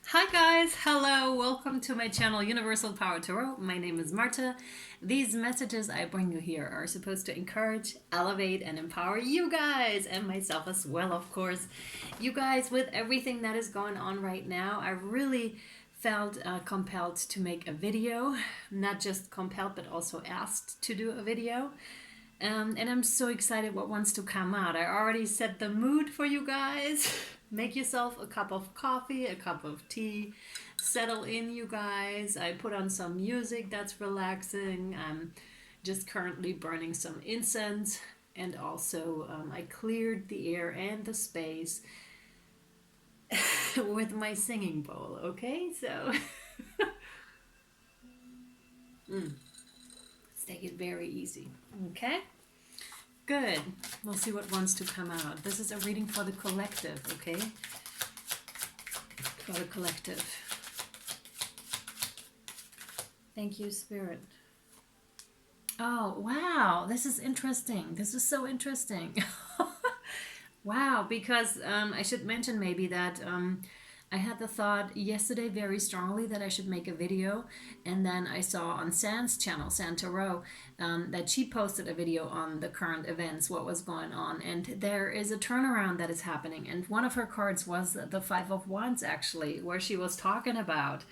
Hi guys, hello, welcome to my channel Universal Power Tarot. My name is Marthe. These messages I bring you here are supposed to encourage, elevate, and empower you guys and myself as well, of course. You guys, with everything that is going on right now, I really felt compelled to make a video. Not just compelled, but also asked to do a video. And I'm so excited what wants to come out. I already set the mood for you guys. Make yourself a cup of coffee, a cup of tea. Settle in, you guys. I put on some music that's relaxing. I'm just currently burning some incense. And also, I cleared the air and the space with my singing bowl, okay? So, let's take it very easy, okay? Good. We'll see what wants to come out. This is a reading for the collective, okay? For the collective. Thank you, Spirit. Oh, wow. This is interesting. This is so interesting. Wow, because I should mention maybe that I had the thought yesterday very strongly that I should make a video, and then I saw on San's channel, San Tarot, that she posted a video on the current events, what was going on, and there is a turnaround that is happening, and one of her cards was the Five of Wands, actually, where she was talking about,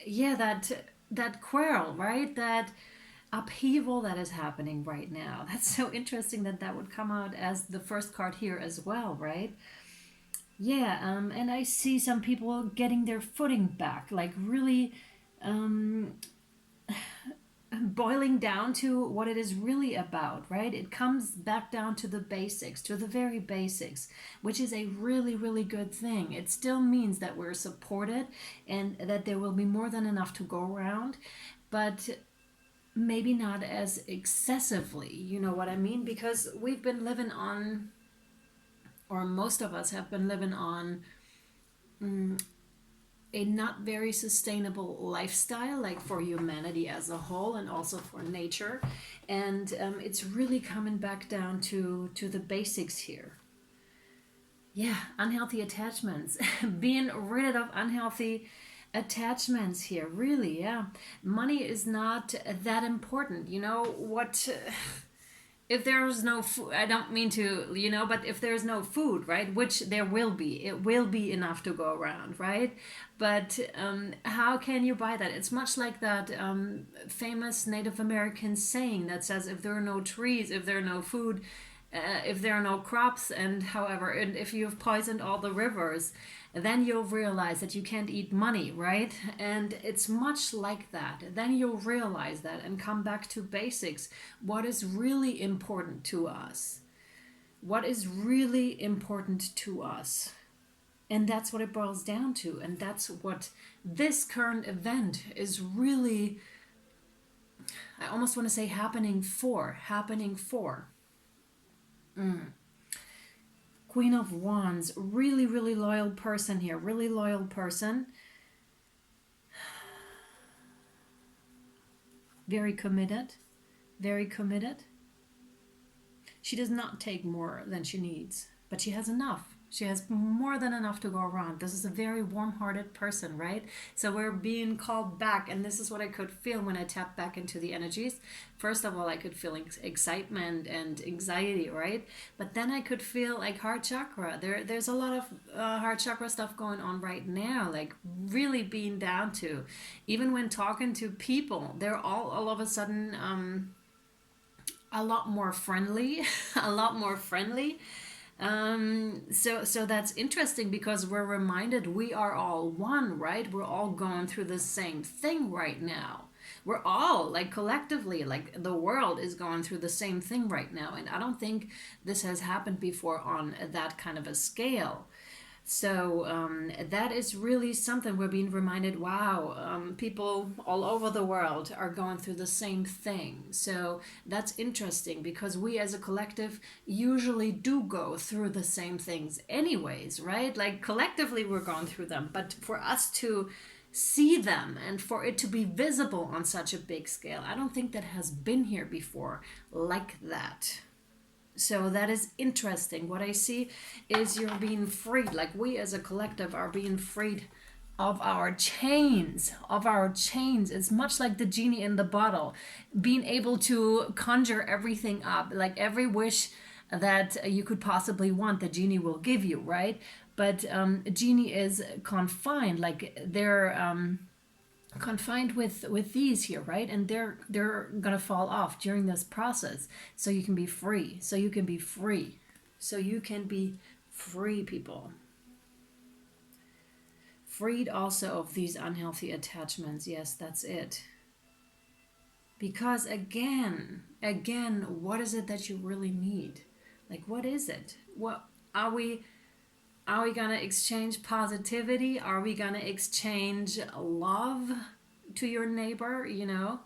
yeah, that quarrel, right? That upheaval that is happening right now. That's so interesting that that would come out as the first card here as well, right? Yeah, and I see some people getting their footing back, like really boiling down to what it is really about, right? It comes back down to the basics, to the very basics, which is a really, really good thing. It still means that we're supported and that there will be more than enough to go around, but maybe not as excessively, you know what I mean? Because we've been living on, or most of us have been living on a not very sustainable lifestyle, like for humanity as a whole and also for nature. And it's really coming back down to the basics here. Yeah, unhealthy attachments. Being rid of unhealthy attachments here, really. Yeah, money is not that important, you know what. If there's no food, I don't mean to, but if there's no food, right, which there will be, it will be enough to go around, right? But how can you buy that? It's much like that famous Native American saying that says, if there are no trees, if there are no food, if there are no crops, and however, and if you've poisoned all the rivers, then you'll realize that you can't eat money, right? And it's much like that. Then you'll realize that and come back to basics. What is really important to us? What is really important to us? And that's what it boils down to. And that's what this current event is really, I almost want to say happening for. Queen of Wands, really, really loyal person here, really loyal person. Very committed, very committed. She does not take more than she needs, but she has enough. She has more than enough to go around. This is a very warm-hearted person, right? So we're being called back, and this is what I could feel when I tapped back into the energies. First of all, I could feel excitement and anxiety, right? But then I could feel like heart chakra. There's a lot of heart chakra stuff going on right now, like really being down to. Even when talking to people, they're all of a sudden a lot more friendly, a lot more friendly. So that's interesting because we're reminded we are all one, right? We're all going through the same thing right now. We're all, like, collectively, like, the world is going through the same thing right now, and I don't think this has happened before on that kind of a scale. So that is really something we're being reminded. Wow, people all over the world are going through the same thing. So that's interesting because we as a collective usually do go through the same things anyways, right? Like, collectively we're going through them, but for us to see them and for it to be visible on such a big scale, I don't think that has been here before like that. So that is interesting. What I see is you're being freed, like we as a collective are being freed of our chains, It's much like the genie in the bottle, being able to conjure everything up, like every wish that you could possibly want, the genie will give you, right? But a genie is confined, like they're confined with these here, right? And they're gonna fall off during this process, so you can be free. So you can be free. So you can be free, people. Freed also of these unhealthy attachments. Yes, that's it. Because again, what is it that you really need? Like, what is it? What are we? Are we gonna exchange positivity? Are we gonna exchange love to your neighbor? You know,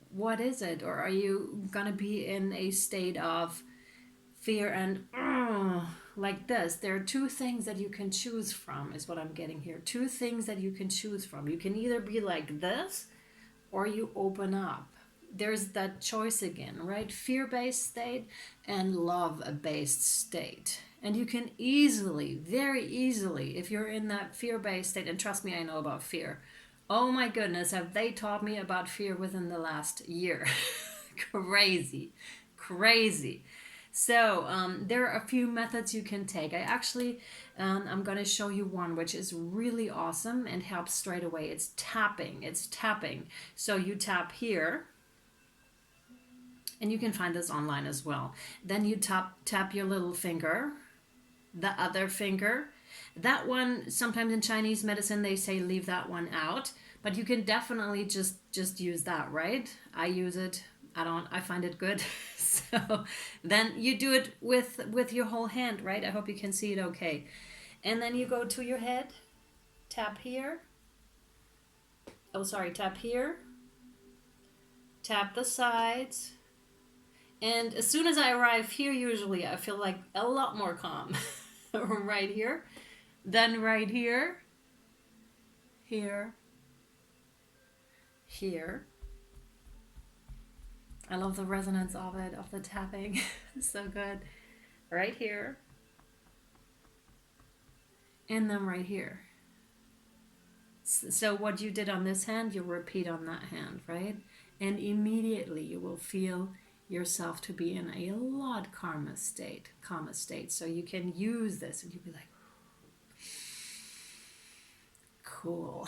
what is it? Or are you gonna be in a state of fear and like this? There are two things that you can choose from, is what I'm getting here. Two things that you can choose from. You can either be like this or you open up. There's that choice again, right? Fear-based state and love-based state. And you can easily, very easily, if you're in that fear-based state, and trust me, I know about fear. Oh my goodness, have they taught me about fear within the last year? Crazy, crazy. So there are a few methods you can take. I'm going to show you one which is really awesome and helps straight away. It's tapping. It's tapping. So you tap here, and you can find this online as well. Then you tap your little finger, the other finger. That one, sometimes in Chinese medicine they say leave that one out, but you can definitely just use that, right? I use it. I find it good. So then you do it with your whole hand, right? I hope you can see it okay. And then you go to your head, tap here. Oh, sorry, tap here. Tap the sides. And as soon as I arrive here, usually I feel like a lot more calm. Right here. Then right here. Here. Here. I love the resonance of it, of the tapping. So good. Right here. And then right here. So what you did on this hand, you repeat on that hand, right? And immediately you will feel yourself to be in a lot calmer state. So you can use this and you'll be like, cool.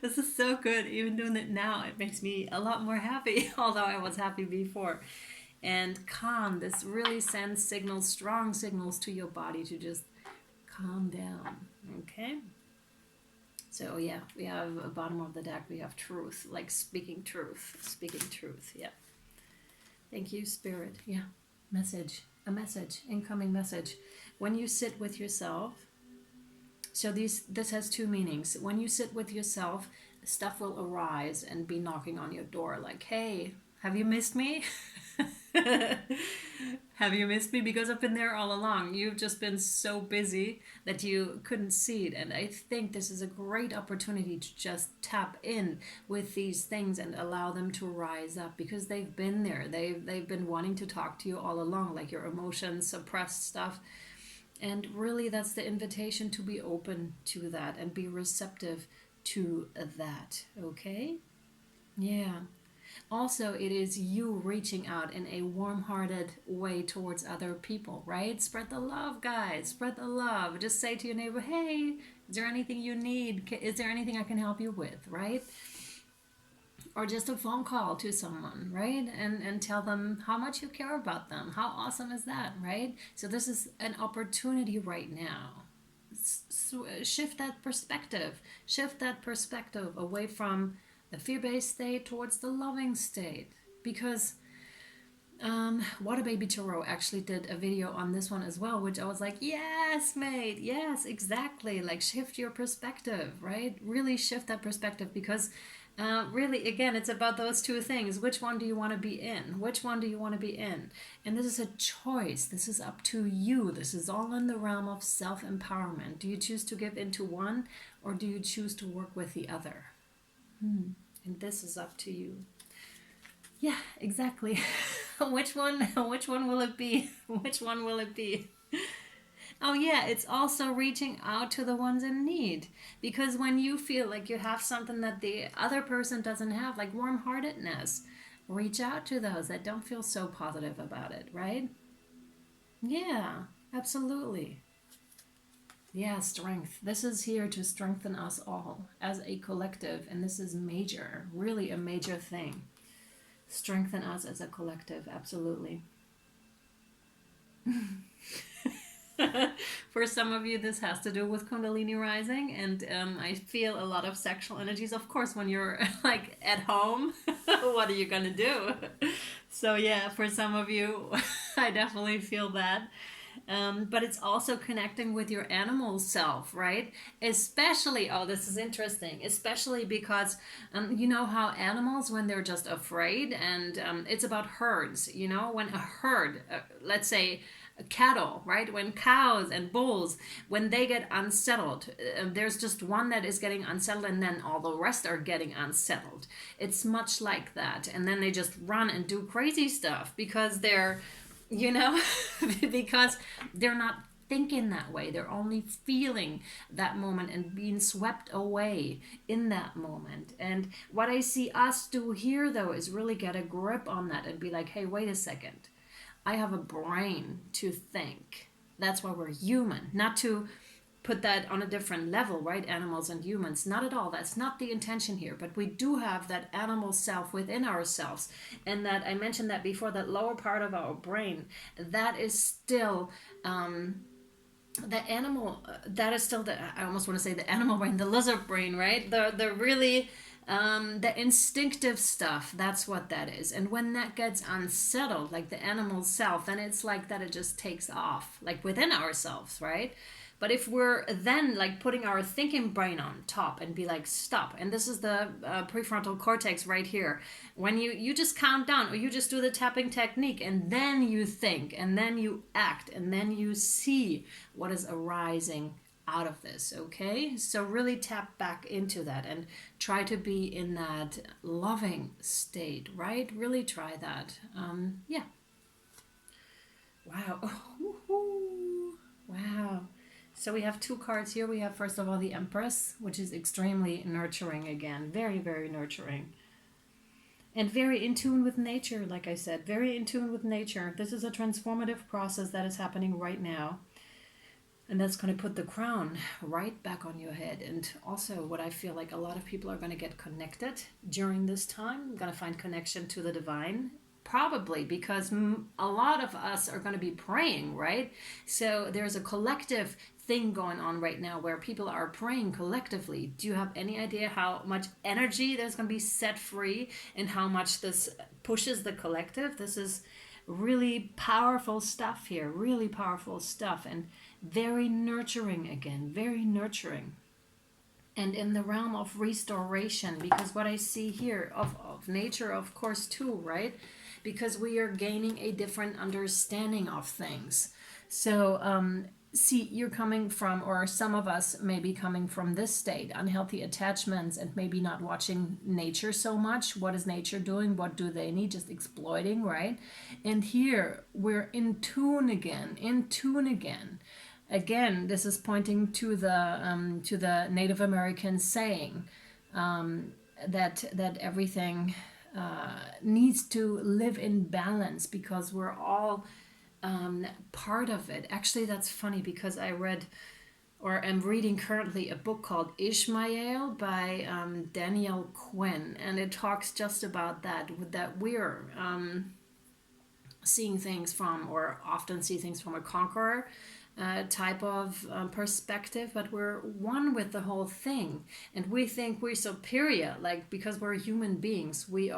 This is so good. Even doing it now, it makes me a lot more happy, although I was happy before. And calm, this really sends signals, strong signals to your body to just calm down. Okay? So yeah, we have a bottom of the deck, we have truth, like speaking truth, yeah. Thank you, Spirit. Yeah, a message, incoming message. When you sit with yourself, so this has two meanings. When you sit with yourself, stuff will arise and be knocking on your door like, hey, have you missed me? Have you missed me? Because I've been there all along. You've just been so busy that you couldn't see it. And I think this is a great opportunity to just tap in with these things and allow them to rise up, because they've been there. They've been wanting to talk to you all along, like your emotions, suppressed stuff. And really, that's the invitation to be open to that and be receptive to that. Okay? Yeah. Also, it is you reaching out in a warm-hearted way towards other people, right? Spread the love, guys. Spread the love. Just say to your neighbor, hey, is there anything you need? Is there anything I can help you with, right? Or just a phone call to someone, right? And tell them how much you care about them. How awesome is that, right? So this is an opportunity right now. Shift that perspective. Shift that perspective away from the fear-based state towards the loving state. Because What a Baby Tarot actually did a video on this one as well, which I was like, yes, mate, yes, exactly. Like, shift your perspective, right? Really shift that perspective, because really, again, it's about those two things. Which one do you want to be in? Which one do you want to be in? And this is a choice. This is up to you. This is all in the realm of self-empowerment. Do you choose to give into one, or do you choose to work with the other? And this is up to you. Yeah, exactly. Which one? Which one will it be? Which one will it be? Oh, yeah, it's also reaching out to the ones in need. Because when you feel like you have something that the other person doesn't have, like warm heartedness, reach out to those that don't feel so positive about it, right? Yeah, absolutely. Yeah, strength. This is here to strengthen us all as a collective, and this is major, really a major thing. Strengthen us as a collective, absolutely. For some of you, this has to do with Kundalini rising, and I feel a lot of sexual energies. Of course, when you're like at home, what are you gonna do? So, yeah, for some of you, I definitely feel that. But it's also connecting with your animal self, right? Especially, oh, this is interesting, especially because you know how animals, when they're just afraid, and it's about herds, you know, when a herd, let's say, cattle, right? When cows and bulls, when they get unsettled, there's just one that is getting unsettled, and then all the rest are getting unsettled. It's much like that. And then they just run and do crazy stuff because they're, you know, because they're not thinking that way. They're only feeling that moment and being swept away in that moment. And what I see us do here, though, is really get a grip on that and be like, hey, wait a second. I have a brain to think. That's why we're human. Not to put that on a different level, right? Animals and humans. Not at all. That's not the intention here. But we do have that animal self within ourselves. And that I mentioned that before, that lower part of our brain, that is still the animal, that is still the, I almost want to say the animal brain, the lizard brain, right? The really the instinctive stuff, that's what that is. And when that gets unsettled, like the animal self, then it's like that it just takes off, like within ourselves, right? But if we're then like putting our thinking brain on top and be like, stop, and this is the prefrontal cortex right here. When you just count down, or you just do the tapping technique, and then you think, and then you act, and then you see what is arising out of this. Okay, so really tap back into that and try to be in that loving state, right? Really try that. Yeah. Wow. Wow. So we have two cards here. We have, first of all, the Empress, which is extremely nurturing again. Very, very nurturing. And very in tune with nature, like I said. Very in tune with nature. This is a transformative process that is happening right now. And that's going to put the crown right back on your head. And also, what I feel like a lot of people are going to get connected during this time, going to find connection to the divine. Probably because a lot of us are going to be praying, right? So there's a collective thing going on right now where people are praying collectively. Do you have any idea how much energy there's going to be set free and how much this pushes the collective? This is really powerful stuff here, really powerful stuff, and very nurturing again, very nurturing. And in the realm of restoration, because what I see here of nature, of course, too, right? Because we are gaining a different understanding of things. So, see, you're coming from, or some of us may be coming from this state, unhealthy attachments, and maybe not watching nature so much. What is nature doing? What do they need? Just exploiting, right? And here we're in tune again, in tune again. Again, this is pointing to the Native American saying that everything needs to live in balance because we're all part of it. Actually, that's funny because I read, or am reading currently, a book called Ishmael by Danielle Quinn, and it talks just about that we're seeing things from, or often see things from, a conqueror type of perspective, but we're one with the whole thing, and we think we're superior, like because we're human beings, we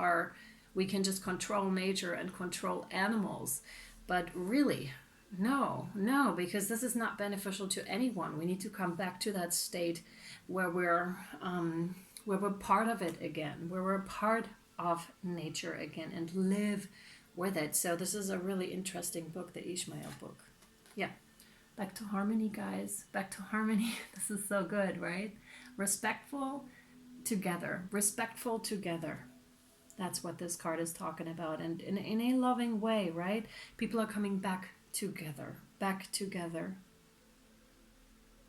can just control nature and control animals. But really, no, because this is not beneficial to anyone. We need to come back to that state where we're part of it again, where we're part of nature again, and live with it. So this is a really interesting book, the Ishmael book. Yeah. Back to harmony, guys. Back to harmony. This is so good, right? Respectful together. Respectful together. That's what this card is talking about. And in a loving way, right? People are coming back together, back together.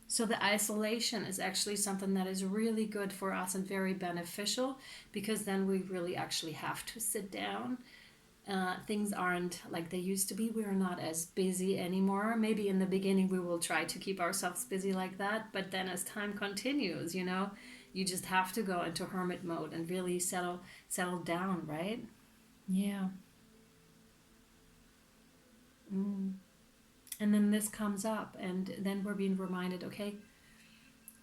So the isolation is actually something that is really good for us and very beneficial, because then we really actually have to sit down. Things aren't like they used to be. We're not as busy anymore. Maybe in the beginning we will try to keep ourselves busy like that, but then as time continues, you know, you just have to go into hermit mode and really settle down, right? Yeah. And then this comes up, and then we're being reminded, okay,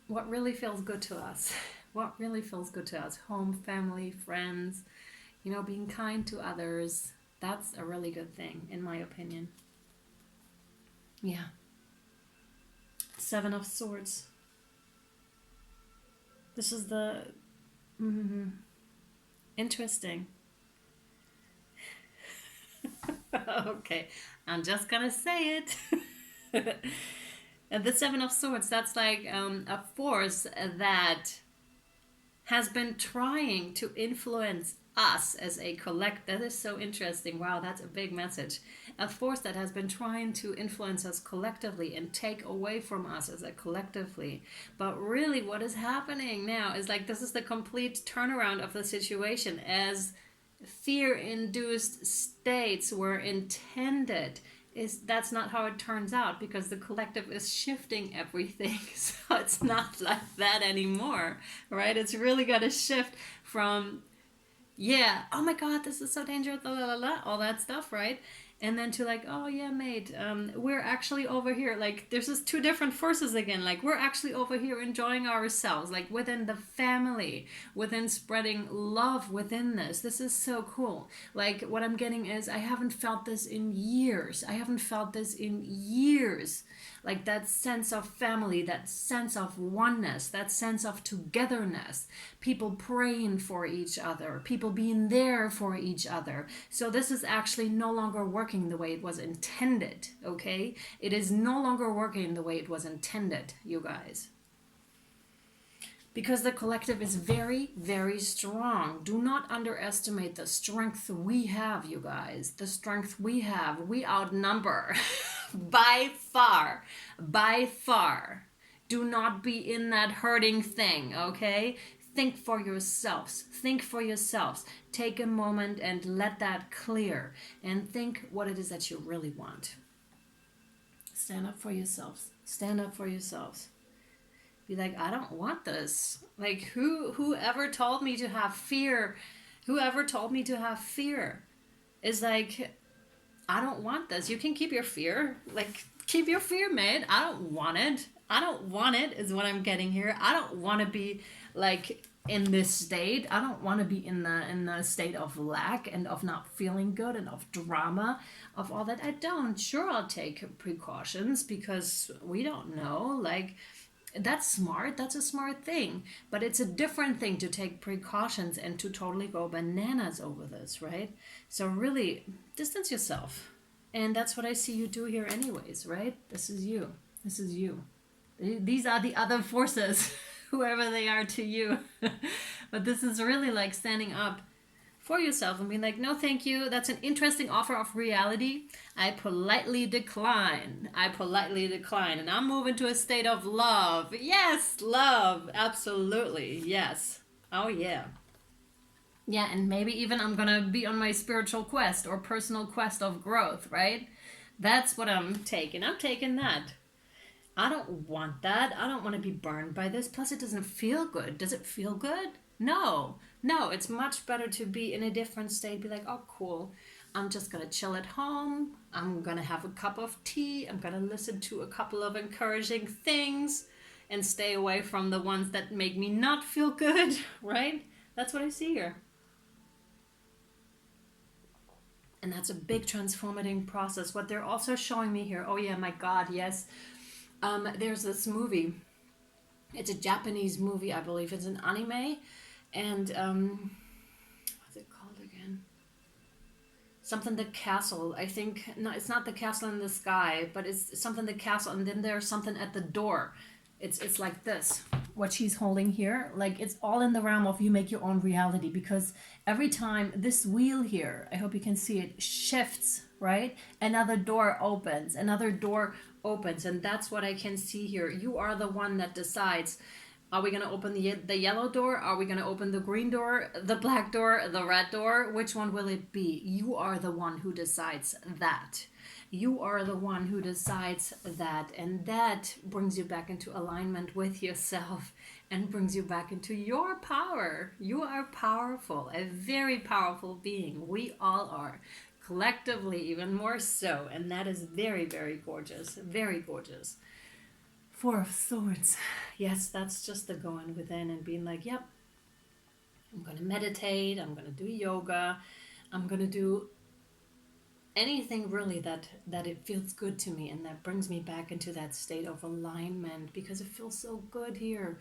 what really feels good to us? What really feels good to us? Home, family, friends, you know, being kind to others. That's a really good thing, in my opinion. Yeah. Seven of Swords. This is the... Interesting. Okay, I'm just gonna say it. And the Seven of Swords, that's like a force that has been trying to influence us as a collect. That is so interesting. Wow, that's a big message. A force that has been trying to influence us collectively and take away from us as a collectively. But really what is happening now is like, this is the complete turnaround of the situation, as fear-induced states were intended. That's not how it turns out, because the collective is shifting everything. So it's not like that anymore, right? It's really got to shift from, yeah, oh my god, this is so dangerous, la la la, all that stuff, right? And then to like, oh yeah, mate, we're actually over here. Like, there's just two different forces again. Like, we're actually over here enjoying ourselves, like within the family, within spreading love within this. This is so cool. Like, what I'm getting is, I haven't felt this in years. I haven't felt this in years. Like that sense of family, that sense of oneness, that sense of togetherness, people praying for each other, people being there for each other. So this is actually no longer working the way it was intended, okay? It is no longer working the way it was intended, you guys. Because the collective is very, very strong. Do not underestimate the strength we have, you guys. The strength we have. We outnumber by far. By far. Do not be in that hurting thing, okay? Think for yourselves. Think for yourselves. Take a moment and let that clear. And think what it is that you really want. Stand up for yourselves. Stand up for yourselves. Be like, I don't want this. Like, whoever told me to have fear, whoever told me to have fear is like, I don't want this. You can keep your fear. Like, keep your fear, mate. I don't want it. I don't want it is what I'm getting here. I don't want to be like in this state. I don't want to be in the state of lack and of not feeling good and of drama, of all that. I don't. Sure, I'll take precautions because we don't know. Like, that's smart. That's a smart thing. But it's a different thing to take precautions and to totally go bananas over this, right? So really distance yourself. And that's what I see you do here anyways, right? This is you. This is you. These are the other forces, whoever they are to you. But this is really like standing up for yourself and being like, no, thank you. That's an interesting offer of reality. I politely decline. I politely decline. And I'm moving to a state of love. Yes, love. Absolutely. Yes. Oh, yeah. Yeah, and maybe even I'm going to be on my spiritual quest or personal quest of growth, right? That's what I'm taking. I'm taking that. I don't want that. I don't want to be burned by this. Plus, it doesn't feel good. Does it feel good? No, it's much better to be in a different state. Be like, oh, cool. I'm just going to chill at home. I'm going to have a cup of tea. I'm going to listen to a couple of encouraging things and stay away from the ones that make me not feel good, right? That's what I see here. And that's a big transformative process. What they're also showing me here, oh yeah, my God, yes. There's this movie. It's a Japanese movie, I believe. It's an anime. And what's it called again? Something the castle. I think no, it's not the castle in the sky, but it's something the castle, and then there's something at the door. It's like this. what she's holding here, like it's all in the realm of you make your own reality, because every time this wheel here, I hope you can see it, shifts, right? Another door opens, and that's what I can see here. You are the one that decides, are we going to open the yellow door? Are we going to open the green door, the black door, the red door? Which one will it be? You are the one who decides that. You are the one who decides that, and that brings you back into alignment with yourself and brings you back into your power. You are powerful, a very powerful being. We all are, collectively even more so, and that is very, very gorgeous, very gorgeous. Four of Swords. Yes, that's just the going within and being like, yep, I'm going to meditate, I'm going to do yoga, I'm going to do anything really that it feels good to me and that brings me back into that state of alignment, because it feels so good here.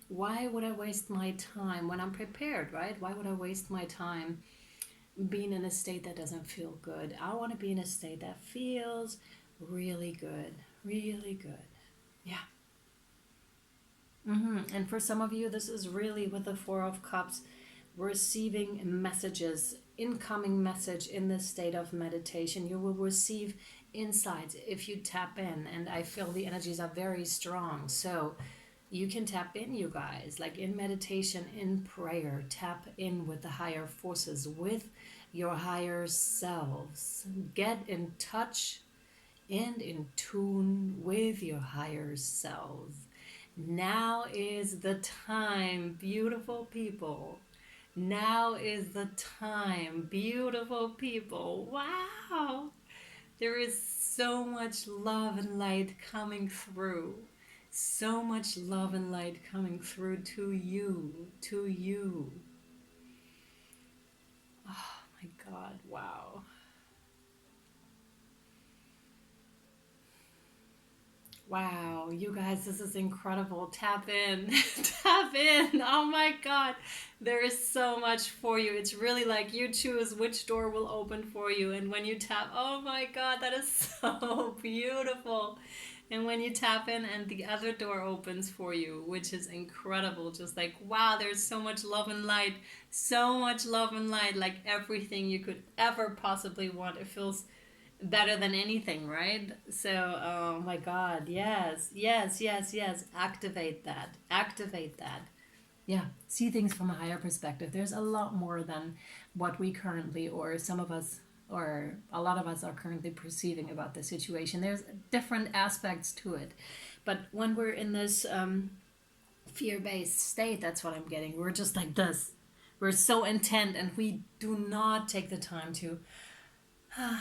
Why would I waste my time when I'm prepared, right? Why would I waste my time being in a state that doesn't feel good? I want to be in a state that feels really good, really good. Yeah. And for some of you, this is really with the Four of Cups, receiving messages, incoming message in this state of meditation. You will receive insights if you tap in, and I feel the energies are very strong. So you can tap in, you guys, like in meditation, in prayer, tap in with the higher forces, with your higher selves. Get in touch and in tune with your higher selves. Now is the time, beautiful people. Now is the time, beautiful people. Wow! There is so much love and light coming through. So much love and light coming through to you. To you. Oh my God, wow. Wow, you guys, this is incredible. Tap in. Tap in. Oh my God. There is so much for you. It's really like you choose which door will open for you. And when you tap, oh my God, that is so beautiful. And when you tap in and the other door opens for you, which is incredible. Just like, wow, there's so much love and light. So much love and light. Like everything you could ever possibly want. It feels better than anything, right? So, oh my God, yes, yes, yes, yes. Activate that. Activate that. Yeah, see things from a higher perspective. There's a lot more than what we currently, or some of us, or a lot of us are currently perceiving about the situation. There's different aspects to it. But when we're in this fear-based state, that's what I'm getting. We're just like this. We're so intent, and we do not take the time to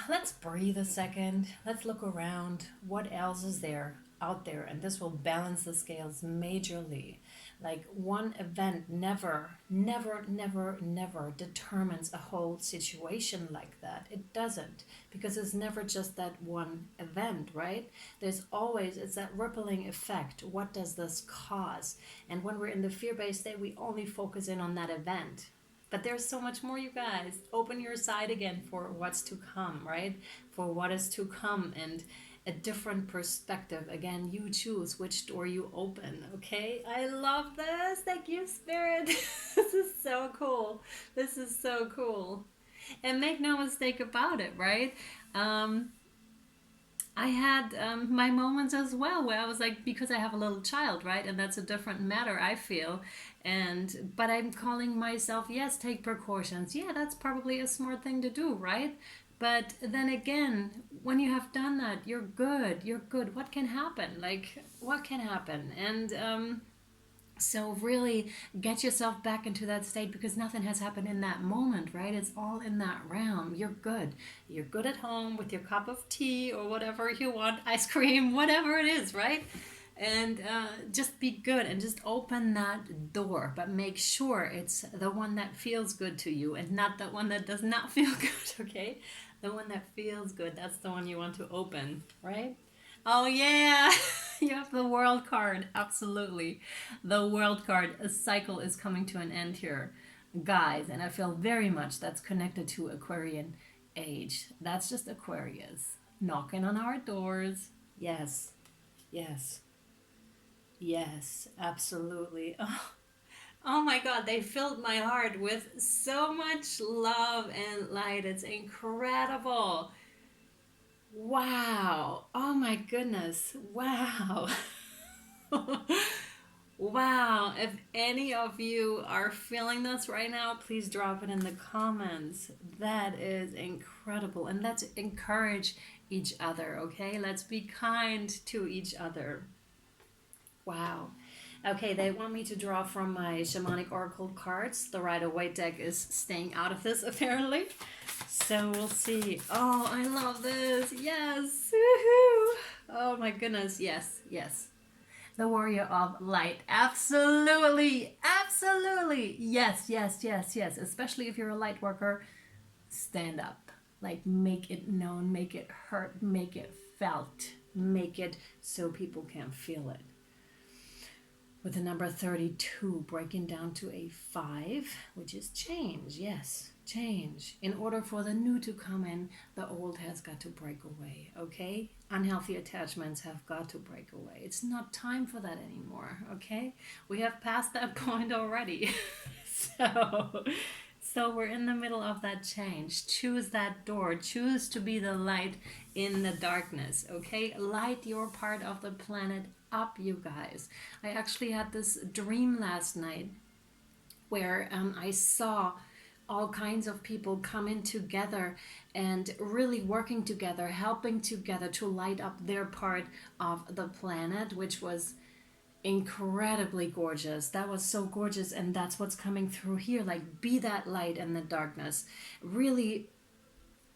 let's breathe a second. Let's look around. What else is there out there? And this will balance the scales majorly. Like one event never, never, never, never determines a whole situation like that. It doesn't, because it's never just that one event, right? There's always, it's that rippling effect. What does this cause? And when we're in the fear-based state, we only focus in on that event. But there's so much more, you guys. Open your side again for what's to come, right? For what is to come, and a different perspective. Again, you choose which door you open, okay? I love this. Thank you, Spirit. This is so cool. This is so cool. And make no mistake about it, right? I had my moments as well where I was like, because I have a little child, right? And that's a different matter, I feel. But I'm calling myself, yes, take precautions. Yeah, that's probably a smart thing to do, right? But then again, when you have done that, you're good. You're good. What can happen? Like, what can happen? And so really get yourself back into that state, because nothing has happened in that moment, right? It's all in that realm. You're good. You're good at home with your cup of tea or whatever you want, ice cream, whatever it is, right? And just be good and just open that door, but make sure it's the one that feels good to you and not the one that does not feel good, okay? The one that feels good, that's the one you want to open, right? Oh yeah, you have the World card, absolutely. The World card, a cycle is coming to an end here, guys, and I feel very much that's connected to Aquarian age. That's just Aquarius knocking on our doors. Yes, yes. Yes, absolutely. Oh, oh my God, they filled my heart with so much love and light. It's incredible. Wow. Oh my goodness. Wow. Wow. If any of you are feeling this right now, please drop it in the comments. That is incredible. And let's encourage each other, okay? Let's be kind to each other. Wow. Okay, they want me to draw from my shamanic oracle cards. The Rider-Waite deck is staying out of this apparently. So we'll see. Oh, I love this. Yes. Woohoo. Oh my goodness. Yes, yes. The Warrior of Light. Absolutely. Absolutely. Yes, yes, yes, yes. Especially if you're a light worker, stand up. Like, make it known, make it hurt, make it felt, make it so people can feel it. With the number 32 breaking down to a 5, which is change. Yes, change. In order for the new to come in, the old has got to break away, okay? Unhealthy attachments have got to break away. It's not time for that anymore, okay? We have passed that point already. So we're in the middle of that change. Choose that door. Choose to be the light in the darkness, okay? Light your part of the planet up, you guys. I actually had this dream last night where I saw all kinds of people coming together and really working together, helping together to light up their part of the planet, which was incredibly gorgeous. That was so gorgeous, and that's what's coming through here. Like, be that light in the darkness. Really,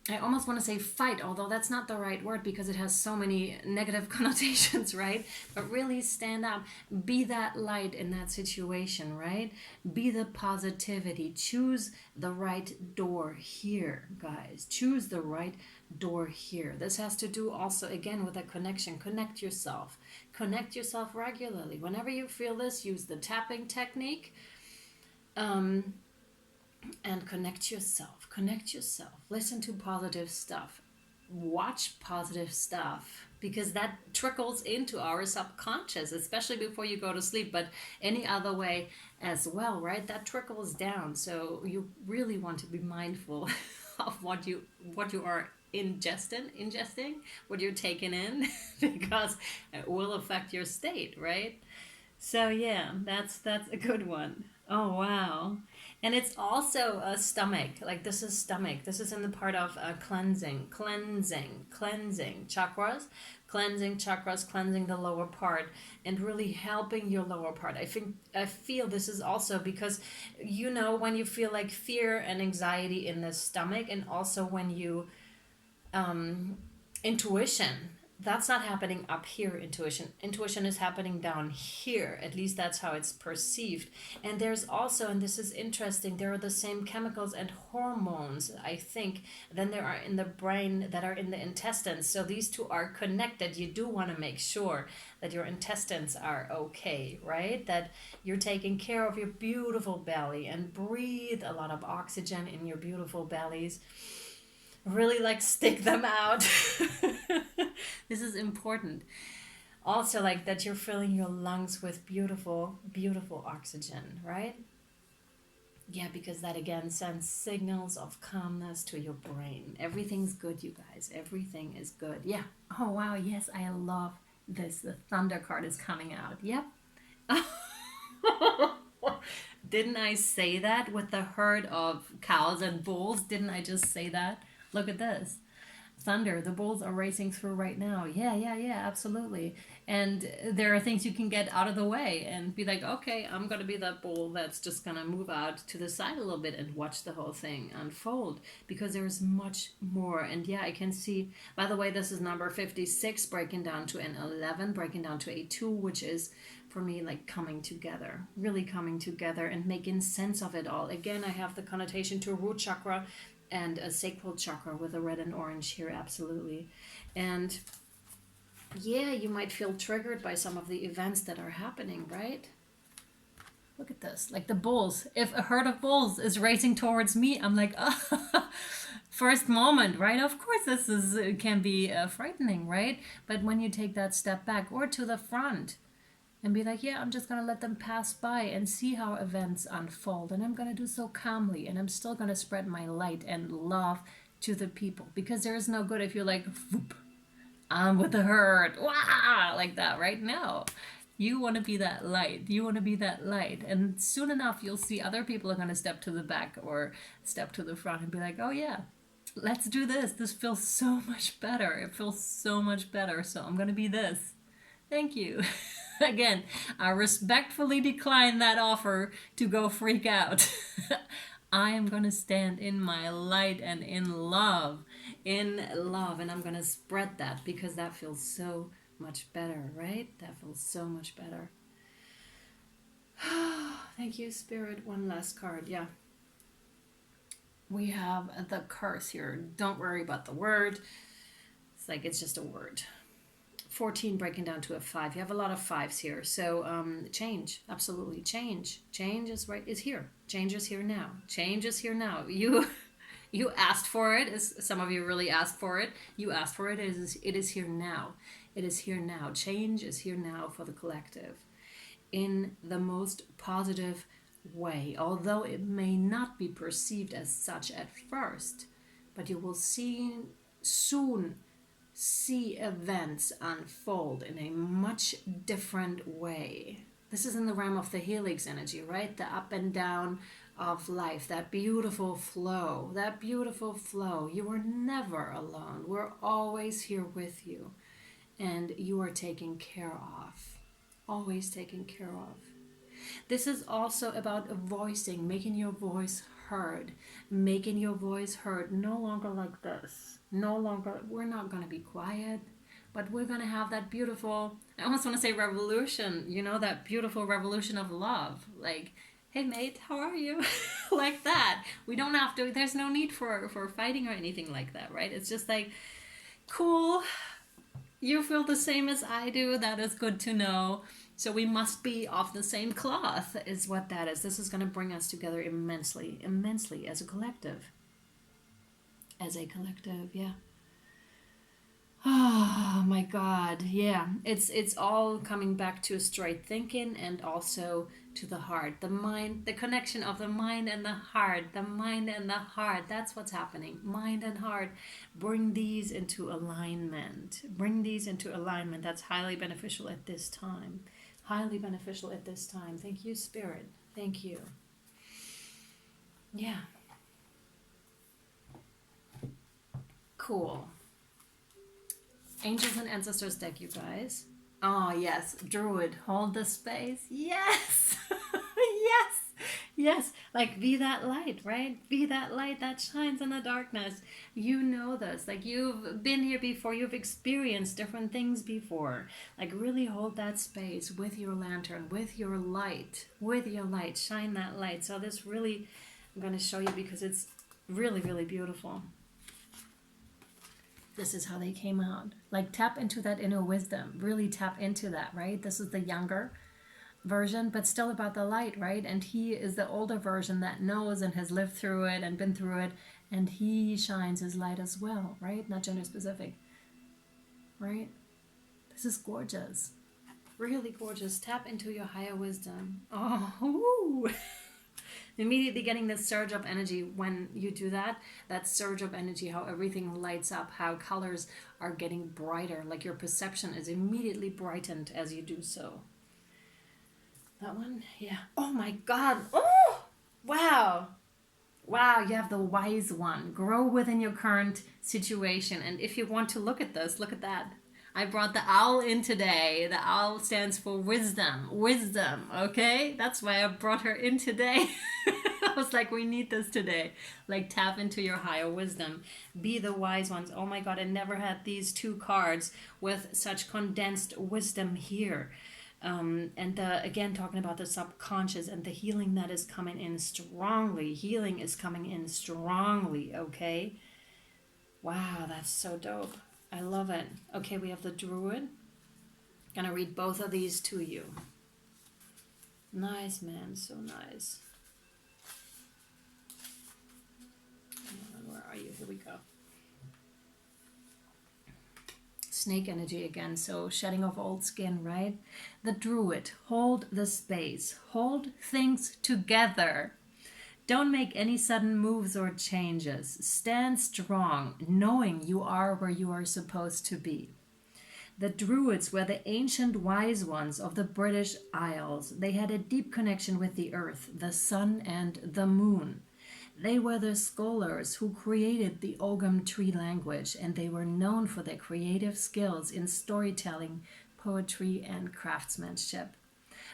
I almost want to say fight, although that's not the right word because it has so many negative connotations, right? But really stand up, be that light in that situation, right? Be the positivity. Choose the right door here, guys. Choose the right door here. This has to do also, again, with a connection. Connect yourself. Connect yourself regularly. Whenever you feel this, use the tapping technique. And connect yourself. Connect yourself. Listen to positive stuff. Watch positive stuff because that trickles into our subconscious, especially before you go to sleep, but any other way as well, right? That trickles down. So you really want to be mindful of what you are ingesting, what you're taking in, because it will affect your state, right? So yeah, that's a good one. Oh wow. And it's also a stomach. Like, this is stomach. This is in the part of cleansing chakras, cleansing the lower part, and really helping your lower part. I feel this is also because, you know, when you feel like fear and anxiety in the stomach, and also when you intuition, that's not happening up here. Intuition is happening down here. At least that's how it's perceived. And there's also, and this is interesting, there are the same chemicals and hormones, I think, than there are in the brain that are in the intestines. So these two are connected. You do want to make sure that your intestines are okay, right? That you're taking care of your beautiful belly, and breathe a lot of oxygen in your beautiful bellies. Really, like, stick them out. This is important. Also, like, that you're filling your lungs with beautiful oxygen, right? Yeah, because that again sends signals of calmness to your brain. Everything's good, you guys. Everything is good. Yeah. Oh wow, yes, I love this. The Thunder card is coming out. Yep. Didn't I say that with the herd of cows and bulls? Didn't I just say that? Look at this. Thunder, the bulls are racing through right now. Yeah, absolutely. And there are things you can get out of the way and be like, okay, I'm going to be that bull that's just going to move out to the side a little bit and watch the whole thing unfold, because there's much more. And yeah, I can see, by the way, this is number 56, breaking down to an 11, breaking down to a 2, which is for me like coming together, really coming together and making sense of it all. Again, I have the connotation to root chakra and a sacral chakra with a red and orange here, absolutely. And yeah, you might feel triggered by some of the events that are happening, right? Look at this, like the bulls. If a herd of bulls is racing towards me, I'm like, oh, first moment, right? Of course, this can be frightening, right? But when you take that step back or to the front, and be like, yeah, I'm just going to let them pass by and see how events unfold. And I'm going to do so calmly. And I'm still going to spread my light and love to the people. Because there is no good if you're like, whoop, I'm with the herd, wah, like that, right? No. You want to be that light. You want to be that light. And soon enough, you'll see other people are going to step to the back or step to the front and be like, oh, yeah, let's do this. This feels so much better. It feels so much better. So I'm going to be this. Thank you. Again, I respectfully decline that offer to go freak out. I am going to stand in my light and in love, and I'm going to spread that because that feels so much better, right? That feels so much better. Thank you, Spirit. One last card. Yeah. We have the curse here. Don't worry about the word. It's like it's just a word. 14 breaking down to a 5. You have a lot of 5s here. So change. Absolutely. Change. Change is here. Change is here now. Change is here now. You asked for it. Some of you really asked for it. You asked for it. It is here now. It is here now. Change is here now for the collective in the most positive way, although it may not be perceived as such at first, but you will soon see events unfold in a much different way. This is in the realm of the helix energy, right? The up and down of life, that beautiful flow, You are never alone. We're always here with you, and you are taken care of, always taken care of. This is also about voicing, making your voice heard, no longer like this. No longer, we're not going to be quiet, but we're going to have that beautiful, I almost want to say revolution, that beautiful revolution of love. Like, hey mate, how are you? Like that. We don't have to, there's no need for fighting or anything like that, right? It's just like, cool, you feel the same as I do, that is good to know. So we must be of the same cloth, is what that is. This is going to bring us together immensely as a collective. Yeah. Oh my God, yeah. It's all coming back to straight thinking and also to the heart. The mind, the connection of the mind and the heart. That's what's happening. Mind and heart. Bring these into alignment. That's highly beneficial at this time. Thank you, Spirit. Thank you. Yeah. Cool. Angels and Ancestors deck, you guys. Oh, yes. Druid, hold the space. Yes. Yes. Like, be that light, right? Be that light that shines in the darkness. You know this. Like, you've been here before. You've experienced different things before. Like, really hold that space with your lantern, with your light. Shine that light. So this really, I'm going to show you because it's really, really beautiful. This is how they came out. Like, tap into that inner wisdom. Really tap into that, right? This is the younger version, but still about the light, right? And he is the older version that knows and has lived through it and been through it, and he shines his light as well, right? Not gender specific, right? This is gorgeous. Really gorgeous. Tap into your higher wisdom. Oh, woo. Immediately getting this surge of energy when you do that surge of energy, how everything lights up, how colors are getting brighter, like your perception is immediately brightened as you do so. That one? Yeah. Oh my God. Oh, wow. You have the wise one. Grow within your current situation. And if you want to look at this, look at that. I brought the owl in today. The owl stands for wisdom. Okay? That's why I brought her in today. I was like, we need this today. Like, tap into your higher wisdom. Be the wise ones. Oh my God, I never had these two cards with such condensed wisdom here. And again, talking about the subconscious and the healing that is coming in strongly. Healing is coming in strongly, okay? Wow, that's so dope. I love it. Okay, we have the Druid. Gonna read both of these to you. Nice, man. So nice. Where are you? Here we go. snake energy again, so shedding of old skin, right? The druid, hold the space, hold things together. Don't make any sudden moves or changes. Stand strong, knowing you are where you are supposed to be. The Druids were the ancient wise ones of the British Isles. They had a deep connection with the earth, the sun, and the moon. They were the scholars who created the Ogham tree language, and they were known for their creative skills in storytelling, poetry, and craftsmanship.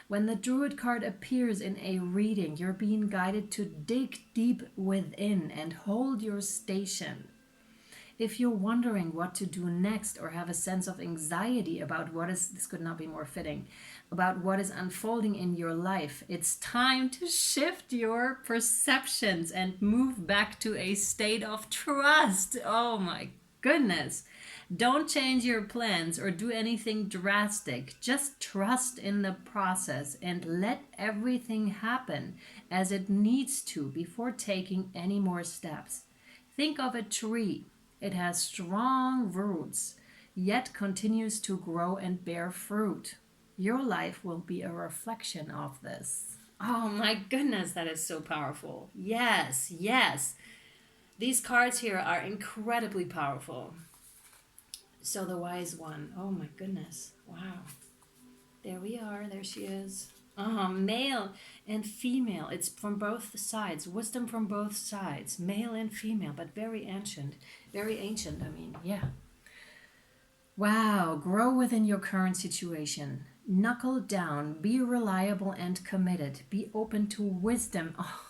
When the Druid card appears in a reading, you're being guided to dig deep within and hold your station. If you're wondering what to do next or have a sense of anxiety about this could not be more fitting, about what is unfolding in your life, it's time to shift your perceptions and move back to a state of trust. Oh my goodness. Don't change your plans or do anything drastic. Just trust in the process and let everything happen as it needs to before taking any more steps. Think of a tree. It has strong roots, yet continues to grow and bear fruit. Your life will be a reflection of this. Oh my goodness, that is so powerful. Yes, yes. These cards here are incredibly powerful. So the wise one, oh my goodness, wow. There we are, there she is. Male and female. It's from both sides. Wisdom from both sides. Male and female, but very ancient. Very ancient, I mean, yeah. Wow. Grow within your current situation. Knuckle down. Be reliable and committed. Be open to wisdom. Oh,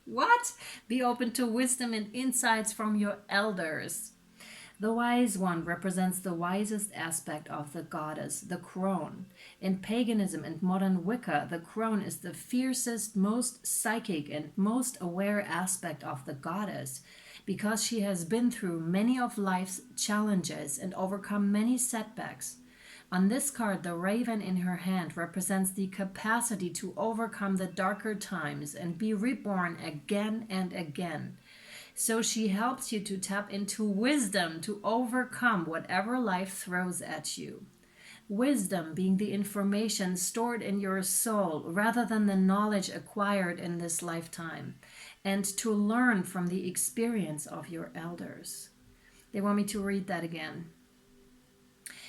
what? Be open to wisdom and insights from your elders. The wise one represents the wisest aspect of the goddess, the crone. In paganism and modern Wicca, the crone is the fiercest, most psychic, and most aware aspect of the goddess, because she has been through many of life's challenges and overcome many setbacks. On this card, the raven in her hand represents the capacity to overcome the darker times and be reborn again and again. So she helps you to tap into wisdom to overcome whatever life throws at you. Wisdom being the information stored in your soul rather than the knowledge acquired in this lifetime, and to learn from the experience of your elders. They want me to read that again.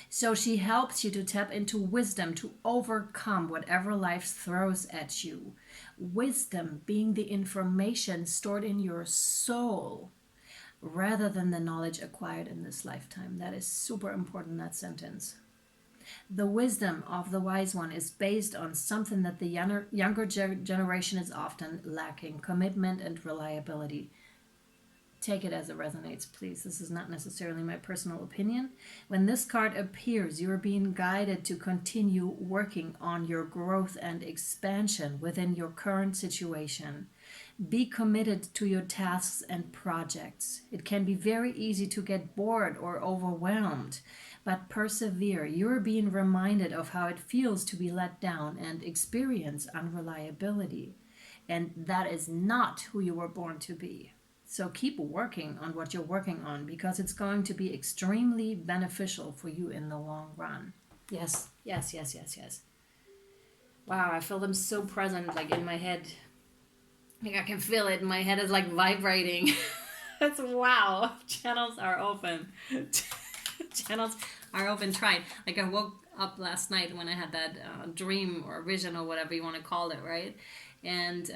So she helps you to tap into wisdom to overcome whatever life throws at you. Wisdom being the information stored in your soul rather than the knowledge acquired in this lifetime. That is super important, that sentence. The wisdom of the wise one is based on something that the younger generation is often lacking: commitment and reliability. Take it as it resonates, please. This is not necessarily my personal opinion. When this card appears, you are being guided to continue working on your growth and expansion within your current situation. Be committed to your tasks and projects. It can be very easy to get bored or overwhelmed, but persevere. You are being reminded of how it feels to be let down and experience unreliability. And that is not who you were born to be. So keep working on what you're working on, because it's going to be extremely beneficial for you in the long run. Yes, yes, yes, yes, yes. Wow, I feel them so present, like in my head. Like I can feel it. My head is like vibrating. That's wow. Channels are open. Channels are open. Try it. Like I woke up last night when I had that dream or vision or whatever you want to call it, right? And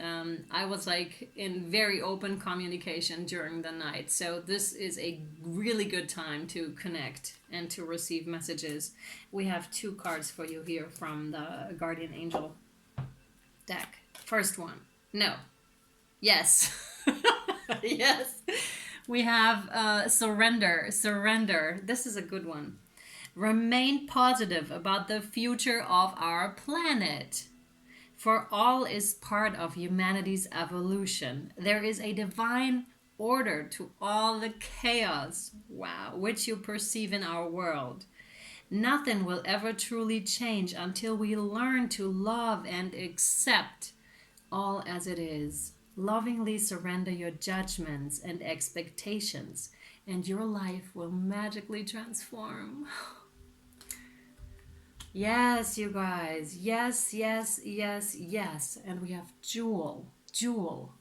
I was like in very open communication during the night. So this is a really good time to connect and to receive messages. We have 2 cards for you here from the Guardian Angel deck. First one. No. Yes. Yes. We have surrender. Surrender. This is a good one. Remain positive about the future of our planet. For all is part of humanity's evolution. There is a divine order to all the chaos, wow, which you perceive in our world. Nothing will ever truly change until we learn to love and accept all as it is. Lovingly surrender your judgments and expectations, and your life will magically transform. Yes, you guys. Yes, yes, yes, yes. And we have Jewel. Jewel.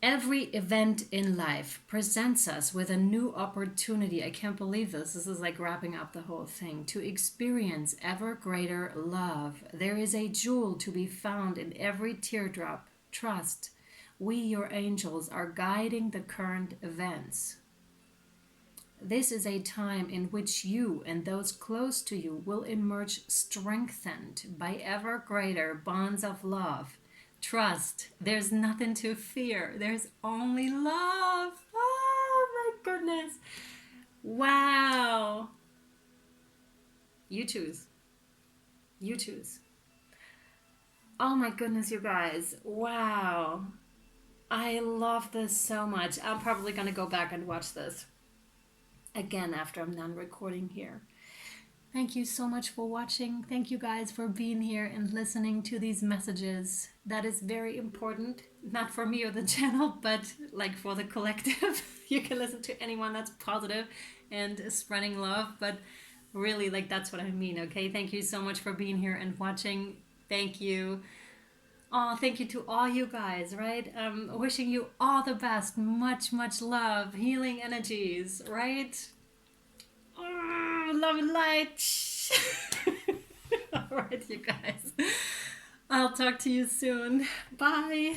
Every event in life presents us with a new opportunity. I can't believe this. This is like wrapping up the whole thing. To experience ever greater love. There is a jewel to be found in every teardrop. Trust. We, your angels, are guiding the current events. This is a time in which you and those close to you will emerge strengthened by ever greater bonds of love. Trust. There's nothing to fear. There's only love. Oh my goodness. Wow. You choose. You choose. Oh my goodness, you guys. Wow. I love this so much. I'm probably going to go back and watch this again after I'm done recording here. Thank you so much for watching. Thank you guys for being here and listening to these messages. That is very important, not for me or the channel, but like for the collective. You can listen to anyone that's positive and spreading love, but really, like, that's what I mean, okay? Thank you so much for being here and watching. Thank you. Oh, thank you to all you guys, right? Wishing you all the best. Much, much love. Healing energies, right? Oh, love and light. All right, you guys. I'll talk to you soon. Bye.